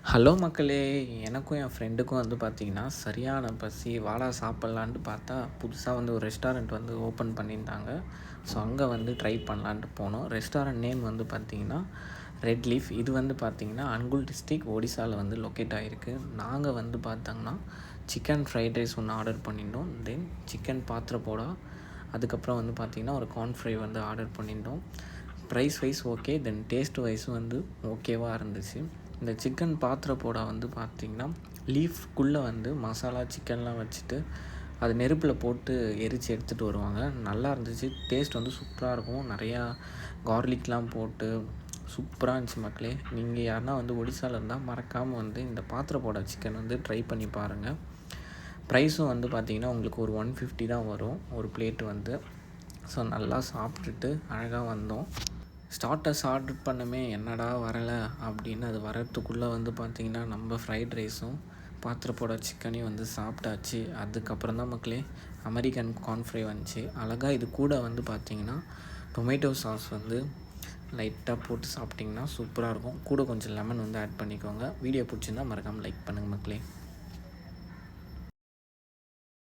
Hello மக்களே! எனக்கும் என் ஃப்ரெண்டுக்கும் பார்த்தீங்கன்னா, சரியான பசி. வாடா சாப்பிட்லான்ட்டு பார்த்தா, புதுசா ஒரு ரெஸ்டாரண்ட் ஓப்பன் பண்ணியிருந்தாங்க. ஸோ, அங்க ட்ரை பண்ணலான்ட்டு போனோம். ரெஸ்டாரண்ட் நேம் பார்த்தீங்கன்னா, ரெட் லீஃப். இது பார்த்தீங்கன்னா, அன்குல் டிஸ்ட்ரிக்ட், ஒடிசால லொக்கேட் ஆகிருக்கு. நாங்க பார்த்தோங்கன்னா, சிக்கன் ஃப்ரைட் ரைஸ் ஒன்று ஆர்டர் பண்ணியிருந்தோம். தென் சிக்கன் பாத்திர போடா, அதுக்கப்புறம் பார்த்தீங்கன்னா, ஒரு கார்ன் ஃப்ரை ஆர்டர் பண்ணியிருந்தோம். ப்ரைஸ் வைஸ் ஓகே, தென் டேஸ்ட் வைஸும் ஓகேவா இருந்துச்சு. இந்த சிக்கன் பாத்திர போடா பார்த்திங்கன்னா, லீஃப்குள்ளே மசாலா சிக்கன்லாம் வச்சுட்டு அது நெருப்பில் போட்டு எரித்து எடுத்துகிட்டு வருவாங்க. நல்லா இருந்துச்சு. டேஸ்ட் சூப்பராக இருக்கும். நிறையா கார்லிக்லாம் போட்டு சூப்பராக இருந்துச்சு மக்களே. நீங்கள் யாருன்னா ஒடிசாவில் இருந்தால் மறக்காமல் இந்த பாத்திர போடா சிக்கன் ட்ரை பண்ணி பாருங்கள். ப்ரைஸும் பார்த்திங்கன்னா உங்களுக்கு ஒரு 150 தான் வரும் ஒரு பிளேட்டு. ஸோ நல்லா சாப்பிட்டுட்டு அழகாக வந்தோம். ஸ்டார்ட்டர்ஸ் ஆர்டர் பண்ணமே என்னடா வரலை அப்படின்னு அது வரத்துக்குள்ளே பார்த்திங்கன்னா, நம்ம ஃப்ரைட் ரைஸும் பாத்திரப்போட சிக்கனையும் சாப்பிட்டாச்சு. அதுக்கப்புறம் தான் மக்களே அமெரிக்கன் கார்ன் ஃப்ரை வந்துச்சு. அழகாக இது கூட பார்த்திங்கன்னா, டொமேட்டோ சாஸ் லைட்டாக போட்டு சாப்பிட்டிங்கன்னா சூப்பராக இருக்கும். கூட கொஞ்சம் லெமன் ஆட் பண்ணிக்கோங்க. வீடியோ பிடிச்சிருந்தால் மறக்காமல் லைக் பண்ணுங்கள் மக்களே.